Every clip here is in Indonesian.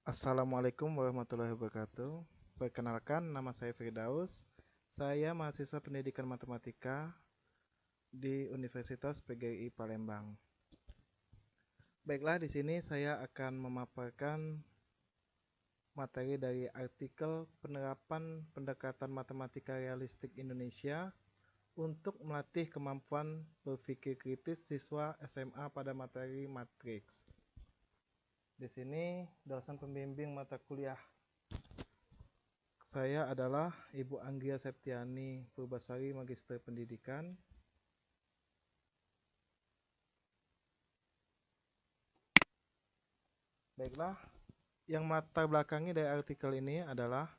Assalamualaikum warahmatullahi wabarakatuh. Perkenalkan, nama saya Firdaus. Saya mahasiswa pendidikan matematika di Universitas PGRI Palembang. Baiklah, di sini saya akan memaparkan materi dari artikel penerapan pendekatan matematika realistik Indonesia untuk melatih kemampuan berpikir kritis siswa SMA pada materi matriks. Di sini dosen pembimbing mata kuliah saya adalah Ibu Anggia Septiani Purbasari, Magister Pendidikan. Baiklah, yang melatar belakangi dari artikel ini adalah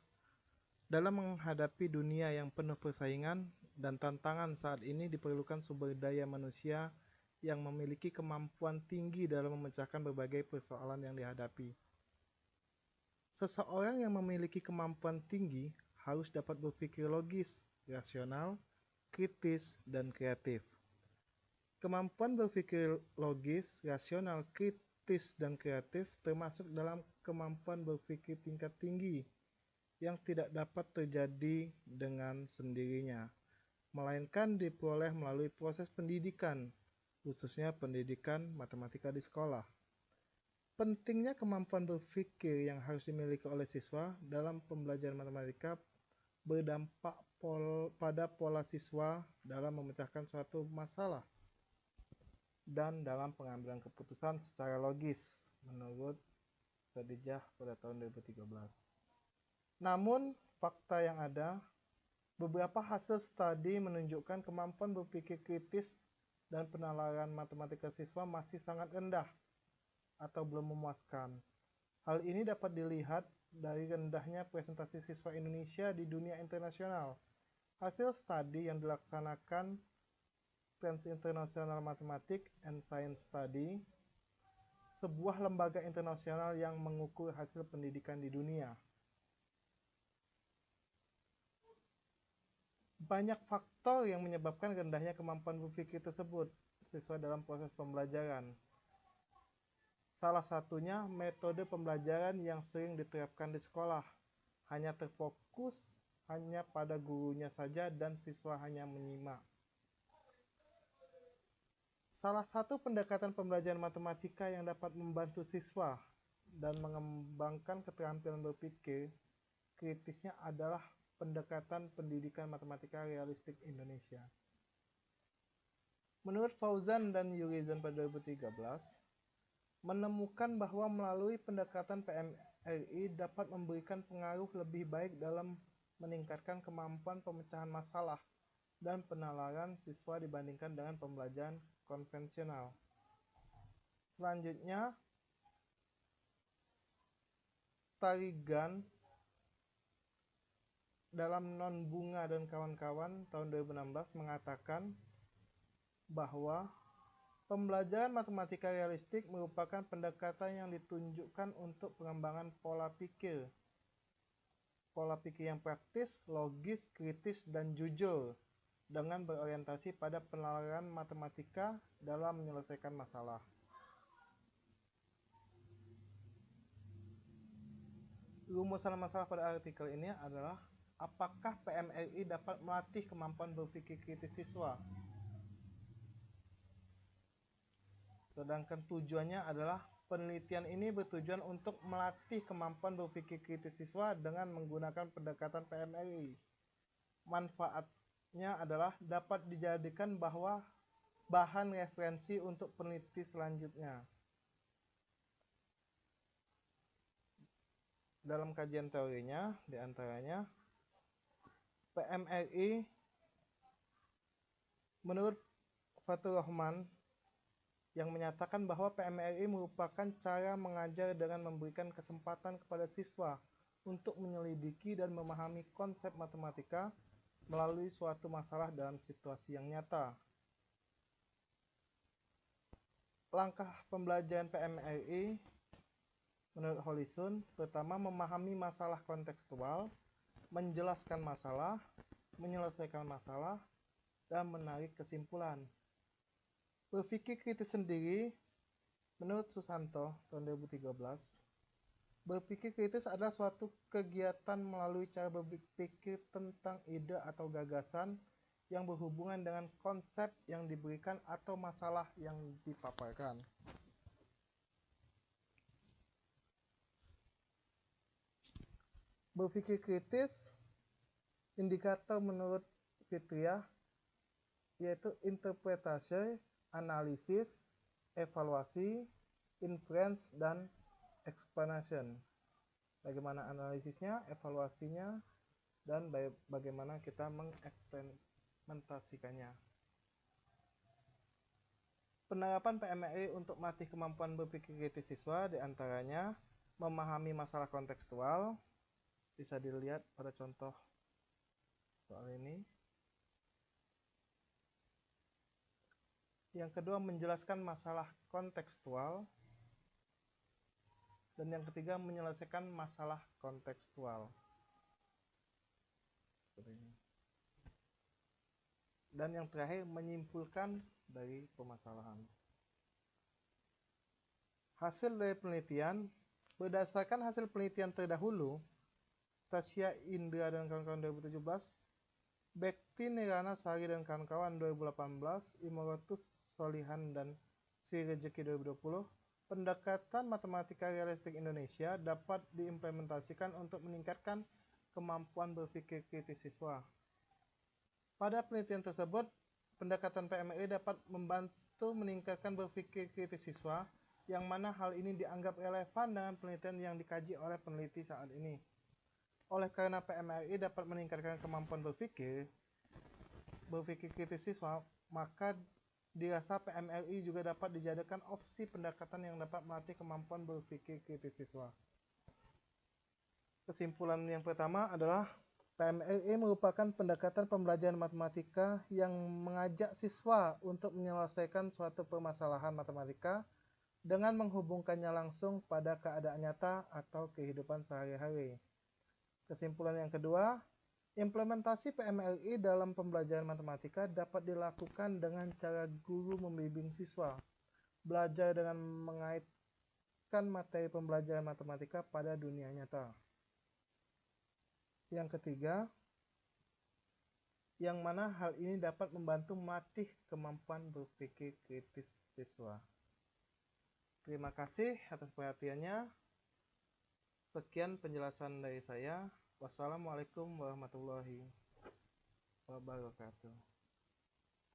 dalam menghadapi dunia yang penuh persaingan dan tantangan saat ini diperlukan sumber daya manusia yang memiliki kemampuan tinggi dalam memecahkan berbagai persoalan yang dihadapi. Seseorang yang memiliki kemampuan tinggi harus dapat berpikir logis, rasional, kritis, dan kreatif. Kemampuan berpikir logis, rasional, kritis, dan kreatif termasuk dalam kemampuan berpikir tingkat tinggi yang tidak dapat terjadi dengan sendirinya, melainkan diperoleh melalui proses pendidikan, khususnya pendidikan matematika di sekolah. Pentingnya kemampuan berpikir yang harus dimiliki oleh siswa dalam pembelajaran matematika berdampak pada pola siswa dalam memecahkan suatu masalah dan dalam pengambilan keputusan secara logis menurut Khadijah pada tahun 2013. Namun, fakta yang ada, beberapa hasil studi menunjukkan kemampuan berpikir kritis dan penalaran matematika siswa masih sangat rendah atau belum memuaskan. Hal ini dapat dilihat dari rendahnya presentasi siswa Indonesia di dunia internasional. Hasil studi yang dilaksanakan Trans International Mathematics and Science Study, sebuah lembaga internasional yang mengukur hasil pendidikan di dunia. Banyak faktor yang menyebabkan rendahnya kemampuan berpikir tersebut siswa dalam proses pembelajaran. Salah satunya metode pembelajaran yang sering diterapkan di sekolah, hanya terfokus hanya pada gurunya saja dan siswa hanya menyimak. Salah satu pendekatan pembelajaran matematika yang dapat membantu siswa dan mengembangkan keterampilan berpikir kritisnya adalah pendekatan pendidikan matematika realistik Indonesia. Menurut Fauzan dan Yurizan pada 2013, menemukan bahwa melalui pendekatan PMRI dapat memberikan pengaruh lebih baik dalam meningkatkan kemampuan pemecahan masalah dan penalaran siswa dibandingkan dengan pembelajaran konvensional. Selanjutnya, Tarigan dalam Non Bunga dan kawan-kawan tahun 2016 mengatakan bahwa pembelajaran matematika realistik merupakan pendekatan yang ditunjukkan untuk pengembangan pola pikir. Pola pikir yang praktis, logis, kritis, dan jujur dengan berorientasi pada penalaran matematika dalam menyelesaikan masalah. Rumusan masalah pada artikel ini adalah apakah PMRI dapat melatih kemampuan berpikir kritis siswa? Sedangkan tujuannya adalah penelitian ini bertujuan untuk melatih kemampuan berpikir kritis siswa dengan menggunakan pendekatan PMRI. Manfaatnya adalah dapat dijadikan bahwa bahan referensi untuk peneliti selanjutnya. Dalam kajian teorinya, diantaranya PMRI menurut Fathur Rahman yang menyatakan bahwa PMRI merupakan cara mengajar dengan memberikan kesempatan kepada siswa untuk menyelidiki dan memahami konsep matematika melalui suatu masalah dalam situasi yang nyata. Langkah pembelajaran PMRI menurut Holisun, pertama memahami masalah kontekstual, menjelaskan masalah, menyelesaikan masalah, dan menarik kesimpulan. Berpikir kritis sendiri, menurut Susanto tahun 2013, Berpikir kritis adalah suatu kegiatan melalui cara berpikir tentang ide atau gagasan yang berhubungan dengan konsep yang diberikan atau masalah yang dipaparkan. Berpikir kritis, indikator menurut Fitriah, yaitu interpretasi, analisis, evaluasi, inference, dan explanation. Bagaimana analisisnya, evaluasinya, dan bagaimana kita mengimplementasikannya. Penerapan PMRI untuk melatih kemampuan berpikir kritis siswa diantaranya memahami masalah kontekstual, bisa dilihat pada contoh soal ini. Yang kedua, menjelaskan masalah kontekstual. Dan yang ketiga, menyelesaikan masalah kontekstual. Dan yang terakhir, menyimpulkan dari permasalahan. Hasil dari penelitian, berdasarkan hasil penelitian terdahulu, Tasya Indra dan kawan-kawan 2017, Bekti Nirana Sari dan kawan-kawan 2018, Imorotus Solihan dan Sri Rejeki 2020, pendekatan matematika realistik Indonesia dapat diimplementasikan untuk meningkatkan kemampuan berpikir kritis siswa. Pada penelitian tersebut, pendekatan PMRI dapat membantu meningkatkan berpikir kritis siswa, yang mana hal ini dianggap relevan dengan penelitian yang dikaji oleh peneliti saat ini. Oleh karena PMRI dapat meningkatkan kemampuan berpikir kritis siswa, maka dirasa PMRI juga dapat dijadikan opsi pendekatan yang dapat melatih kemampuan berpikir kritis siswa. Kesimpulan yang pertama adalah PMRI merupakan pendekatan pembelajaran matematika yang mengajak siswa untuk menyelesaikan suatu permasalahan matematika dengan menghubungkannya langsung pada keadaan nyata atau kehidupan sehari-hari. Kesimpulan yang kedua, implementasi PMRI dalam pembelajaran matematika dapat dilakukan dengan cara guru membimbing siswa belajar dengan mengaitkan materi pembelajaran matematika pada dunia nyata. Yang ketiga, yang mana hal ini dapat membantu melatih kemampuan berpikir kritis siswa. Terima kasih atas perhatiannya. Sekian penjelasan dari saya. Wassalamualaikum warahmatullahi wabarakatuh.